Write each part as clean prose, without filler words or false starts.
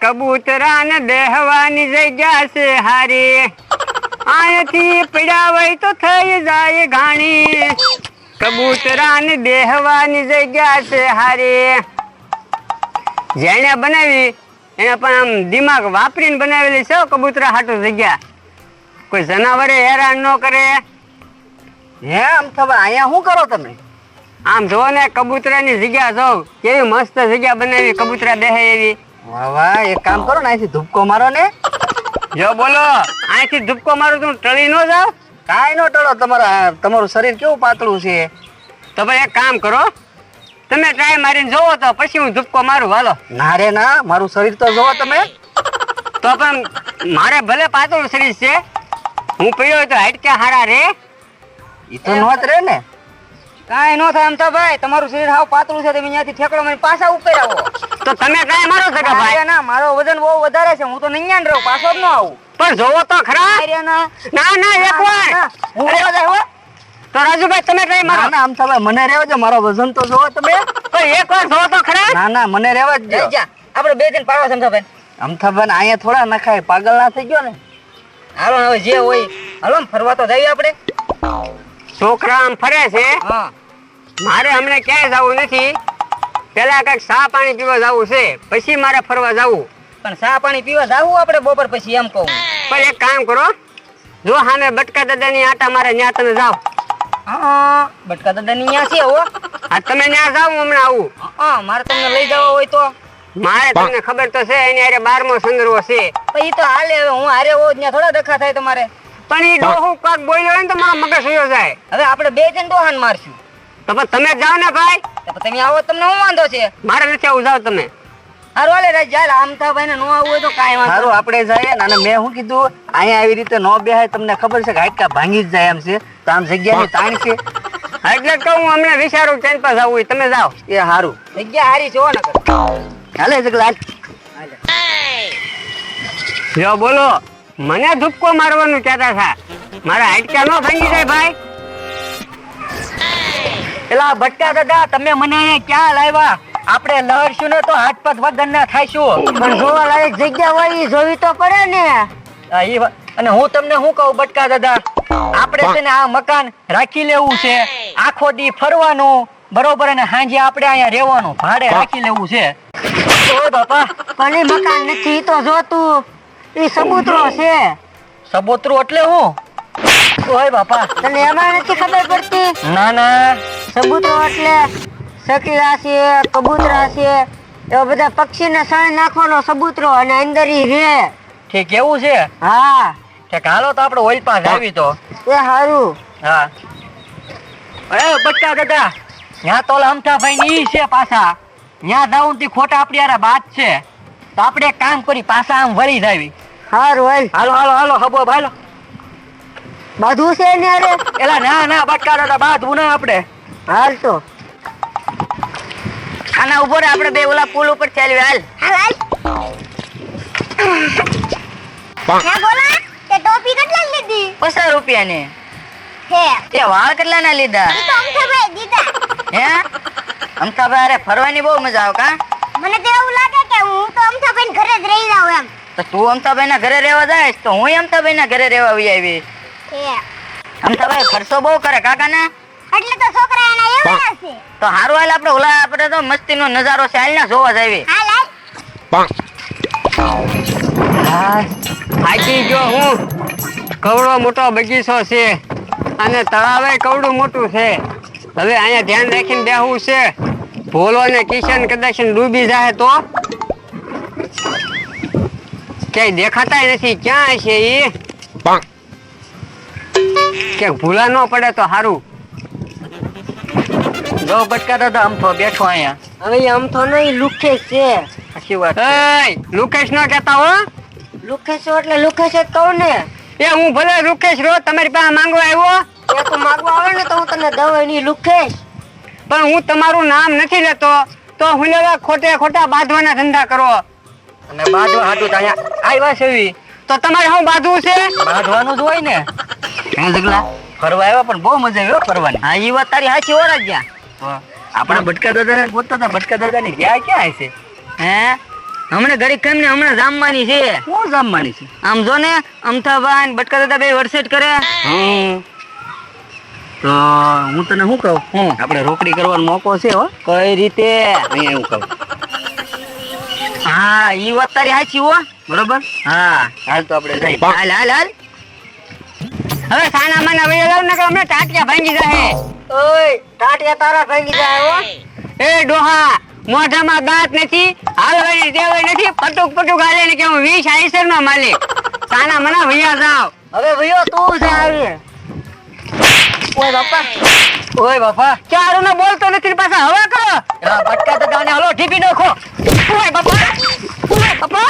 કબૂતરા ને બેહવાની જગ્યા છે હારી, અહીંથી પીડા હોય તો થઈ જાય ઘાણી, કબૂતરા ને બેહવાની જગ્યા છે હારી. જેને બનાવી એને પણ આમ દિમાગ વાપરીને બનાવેલી છે કબૂતરા હાટું જગ્યા, કોઈ જનાવરે હેરાન ન કરે. હે આમ ખબર અહીંયા શું કરો તમે? આમ જો ને કબૂતરાની જગ્યા જો કેવી મસ્ત જગ્યા બનાવી, કબૂતરા બેહે એવી. વાહ વાહ, એક કામ કરો ને અહીંથી ધૂપકો મારો ને. જો બોલો, અહીંથી ધૂપકો મારું તું ટળી ન જાવ? કાંઈ નો ટળો, તમારું શરીર કેવું પાતળું છે. તો ભાઈ એક કામ કરો, તમે ટ્રાય મારીને જોવો તો પછી હું ધૂપકો મારું. હાલો. ના રે ના, મારું શરીર તો જોવો તમે. તો પણ મારે ભલે પાતળું શરીર છે, હું પીડ્યો હોય તો હાડક્યા હારા રે. ઈ તો નો જ રે ને. કાંઈ નો થાય એમ તો ભાઈ, તમારું શરીર હાવ પાતળું છે, તમે અહીંયાથી ઠેકડો મારી પાછા ઉપર આવો. તો તમે ટ્રાય મારો સગા ભાઈ. ના, મારો વજન બહુ વધારે છે, હું તો નૈયા રહું, પાછો જ ન આવું. પણ જોવો તો ખરા. ના ના એકવાર હું રહેવા જાય હો. તો રાજુભાઈ તમે ટ્રાય ના મારો. ના, આમ તમે મને રહેવા દો, મારો વજન તો જોવો તમે. પણ એકવાર જોવો તો ખરા. ના ના, મને રહેવા જ દો. જઈ જા, આપણે બે દિન પાડવા સમજા ભાઈ. અમથાભાઈ અહીંયા થોડા નખાય, પાગલ ના થઈ ગયો ને. હાલો હવે જે હોય, હાલો ને ફરવા તો જઈએ આપણે. છોકરા આમ ફરે છે, હા, મારે હમણાં ક્યાંય જવું નથી. પેલા કઈક ચા પાણી પીવા જવું છે, પછી મારે ફરવા જવું. પણ ચા પાણી પીવા જાવું આપણે બપોર પછી, એમ કહું. પણ એક કામ કરો, જો સામે બટકા દાદાની આટા મારે ત્યાં તમે જાઓ. હા, બટકા દાદાની અહીંયા છે હો. આ તમે ત્યાં જાઓ, હું હમણાં આવું. હા, મારે તમને લઈ જવા હોય તો. મારે તમને ખબર તો છે એની હારે 12મો સંદર્ભ છે. પછી તો હાલે, હવે હું હારે હોઉં ત્યાં થોડા ડખા થાય તમારે. પણ એ ડોહું કાક બોલ્યો હોય ને તો મારો મગજ સુયો જાય. હવે આપણે બે જણ ડોહાન મારશું. તો પણ તમે જાઓ ને ભાઈ. તો તમે આવો, તમને શું વાંધો છે? મારે નથી આવું, જાઓ તમે. હારું હાલે રાજ, ચાલ. આમ થા ભાઈ ને ન આવવું હોય તો કાંઈ વાંધો સારું, આપણે જઈએ ને. અને મેં શું કીધું, અહીંયા આવી રીતે નો બેહાય, તમને ખબર છે કે હાડકા ભાંગી જ જાય એમ છે. તો આમ જગ્યાની તાણ છે. એટલે જ કહું, હું હમણાં વિચારું ટ્રેન પર જવું હોય, તમે જાઓ. એ સારું. જગ્યા હારી છે હો નકર. હાલે જગલાલ. જો બોલો, મને ધૂપકો મારવાનું કહેતા હતા, મારા હાડકા નો ભાંગી જાય ભાઈ. પેલા ભટકા દાદા, તમે મને અહીંયા ક્યાં લાવ્યા? આપણે લહરશું ને તો હાથ પગ વગર ના થાયશું. પણ જોવા લાયક જગ્યા હોય ઈ જોવી તો પડે ને. અને હું તમને શું કહું ભટકા દાદા, આપણે છે ને આ મકાન રાખી લેવું છે, આખો દી ફરવાનું બરોબર, અને સાંજે આપણે અહીંયા રહેવાનું, ભાડે રાખી લેવું છે. ઓય બાપા, પણ ઈ મકાન નથી તો જોતું, ઈ સબૂતરો છે. સબોતરું એટલે હું? ઓય બાપા, તને એમાં નથી ખબર પડતી? ના ના, સબૂતરો એટલે સકીલા છે, કબૂતરા છે, એવા બધા પક્ષીને સણ નાખવાનો સબૂતરો, અને અંદર ઈ રે. ઠીક એવું છે. હા, ઠીક, હાલો તો આપણે ઓઇલ પાસ આવી તો. એ હારું. હા. અરે બચ્ચા દાદા, ત્યાં તો અમથાભાઈ ની છે પાછા, ત્યાં જાઉં થી ખોટા આપડી યાર બાત છે, તો આપણે એક કામ કરી, પાછા આમ વળી જાવી. હારું હાલ. હાલો હાલો હાલો, હબો હાલો. બધું છે ને અરે. એલા ના ના બટકા દાદા, બાંધવું ના આપણે. હાલ તો. આના ઉભો રે, આપણે બે ઓલા પુલ ઉપર ચાલ્યું. હાલ હાલ. હે બોલા, તે ટોપી કેટલા લીધી? 50 રૂપિયાની. હે, તે વાળ કેટલા ના લીધા? ઈ તો અમથાભાઈ દીધા. હે અમથાભાઈ, અરે ફરવાની બહુ મજા આવે કા? મને તો એવું લાગે કે હું તો અમથાભાઈ ઘરે જ રહી જાઉં એમ. તો તું અમથાભાઈ ના ઘરે રહેવા જાય તો હું અમથાભાઈ ના ઘરે રહેવા આવી. હે, અમથાભાઈ ખર્ચો બહુ કરે કાકા ને. એટલે તો છોકરા એના એવા છે. તો હારું હાલ, આપણે ઓલા આપણે તો મસ્તીનો નજારો છે, હાલ ના જોવા જાવી. હાલ હાલ. થાકી ગયો હું. કવડો મોટો બગીચો છે અને તળાવે કવડું મોટું છે. હવે અહીંયા ધ્યાન રાખીને બેહવું છે. ભોલો ને કિશન કદાચ ડૂબી જાય તો ક્યાંય દેખાતા નથી, ક્યાં છે એ? કે ભૂલા ન પડે તો સારું. જો બટકા દાદા, આમ તો બેઠો અહીંયા. હવે આમ તો નહીં, લુખેશ છે. સાચી વાત. એય, લુકેશ ન કહેતા હો. લુખેશ એટલે લુખેશ જ કહું ને. એ હું ભલે લુકેશ રો, તમારી પાસે માંગવા આવ્યો, એ તો માગવા આવે ને તો હું તને દવા ની લુખેશ. પણ હું તમારું નામ નથી લેતો, તો હું લેવા ખોટા બાંધવાના ધંધા કરો. અને બાંધવા હાટું તો અહીંયા આવ્યા છે. તો તમારે શું બાંધવું છે? બાંધવાનું જ હોય ને. હે જગલા, ફરવા આવ્યા પણ બહુ મજા આવી ફરવાની. હા ઈ વાત તારી સાચી ઓર ગયા. આપણા બટકા દાદા ને ગોતતા હતા, બટકા દાદા ની ગયા ક્યાં છે? હે હમણાં ઘડીક કેમ ને હમણાં જામવાની છે. શું જમવાની છે? આમ જો ને અમથાભાઈ ને બટકા દાદા બે વરસેટ કરે. તો હું તને શું કહું, આપણે રોકડી કરવાનો મોકો છે હો. કઈ રીતે? અહીંયા એવું કહું, હા ઈ વાત તારી સાચી હો. બરોબર? હા હાલ તો આપણે જઈએ. હાલ હાલ હાલ. હવે સાના માના વૈયા જાવ ને કે અમને ટાટિયા ભાંગી જાહે. ઓય ટાટિયા તારા ભાંગી જાય હો. એ ડોહા, મોઢામાં દાંત નથી, હાલવાની ટેવ નથી, પટુક પટુક હાલે ને કે હું 20 આઈસર નો માલિક. સાના મના વૈયા જાવ. હવે ભઈઓ તું છે આવી. ઓય બાપા, ઓય બાપા, ચારું ને બોલતો નથી ને પાછા હવા કરો. આ બટકા દાદા ને હાલો ઢીપી નાખો. ઓય બાપા, ઓય બાપા,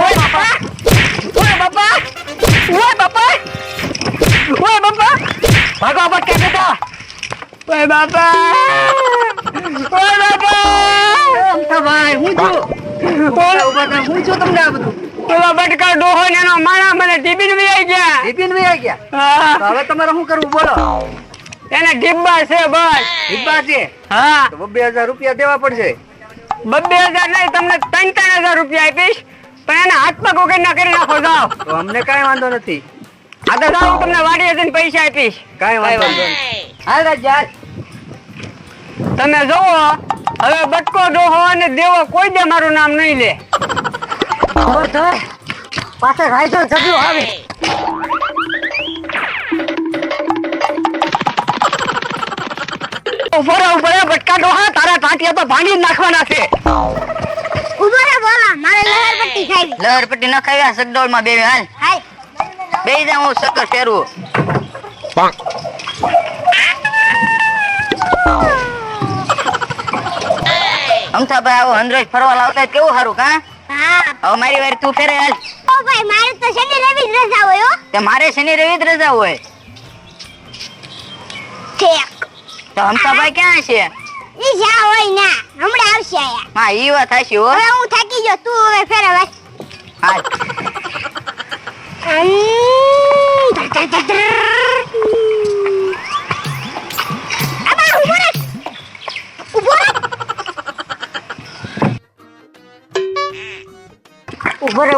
ઓય બાપા, ઓય બાપા, ઓય બાપા, ઓય બાપા, ભાગો બટકા દાદા. ઓય બાપા, ઓય બાપા. અમથાભાઈ હું છું. હું છું તમને આ બધું. ઓલા બટકા ડોહો ને એનો માણા મને ટીપીને વહી ગયા. ટિફિન માં આવી ગયા. હા, તો હવે તમારે શું કરવું બોલો. એને ડિબ્બા છે બસ. ડિબ્બા છે હા, તો 2000 રૂપિયા દેવા પડશે. 2000 નહીં, તમને 3,000 રૂપિયા આપીશ, પણ એના હાથ પગ વગરના કરી નાખો. જાઓ. તો અમને કાંઈ વાંધો નથી. આ તો જાઓ, હું તમને વાડીએ જઈને પૈસા આપીશ. કાંઈ વાંધો નથી. હાલ રાજા. તમે જોવો, હવે બટકો ડોહો અને દેવો કોઈ દે મારું નામ નહીં લે. ખબર થાય પાછળ રાઈસો સગલો આવે. ઉભો રહો, બટકા ડોહા, તારા ટાંટિયા તો ભાંગી જ નાખવાના છે. ઉભો રે બોલા, મારે લહેરપટ્ટી ખાવી. લહેરપટ્ટી ન ખાઈ સગડોળ માં બેવી હાલ. હાલ. બેહી જા, હું સકર ફેરવું. અમથાભાઈ આવો હંદ્રેજ ફરવા લાવતા હોય કેવું સારું કા. હા. હવે મારી વારી તું ફેરે હાલ. ઓ ભાઈ, મારે તો શનિ રવિ જ રજા હોય હો. તે મારે શનિ રવિ જ રજા હોય. ઠીક. તો અમથાભાઈ ક્યાં છે? ઈ જ્યાં હોય ના, હમણાં આવશે આયા. હા ઈ વાત હાચી હો. હવે હું થાકી ગયો, તું હવે ફેરવા. હાલ. આબા ઉભો રે. ઉભો રે.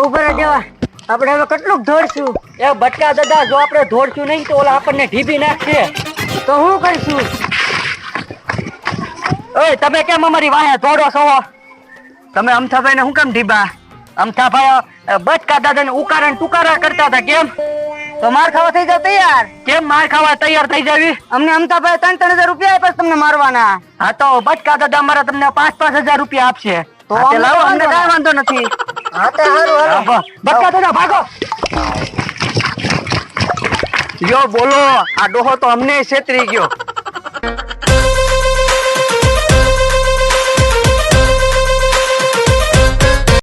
ઉભો રે દેવા. આપણે હવે કેટલુંક દોડશું, એ બટકા દાદા, જો આપણે દોડશું નહીં તો ઓલા આપણને ઢીબી નાખશે. તો શું કરશું? ઓય તમે કેમ અમારી વાહે દોડો છો? તમે અમથાભાઈ ને શું કામ ઢીબા? અમથાભાઈ બટકા દાદા ને ઉકારા ને ટુકારા કરતા હતા. કેમ? તો માર ખાવા થઈ જાવ તૈયાર. કેમ માર ખાવા તૈયાર થઈ જાવી? અમને અમથાભાઈ 3,000 રૂપિયા આપ્યા છે તમને મારવાના. હા તો બટકા દાદા અમારા તમને 5,000 રૂપિયા આપશે. તો હા, તે અમને લાવો, વાંધો અમને કાંઈ ના. વાંધો નથી. હા તો સારું હા, હાલો. બટકા દાદા ભાગો. યો બોલો, આ ડોહો તો અમને છેતરી ગયો.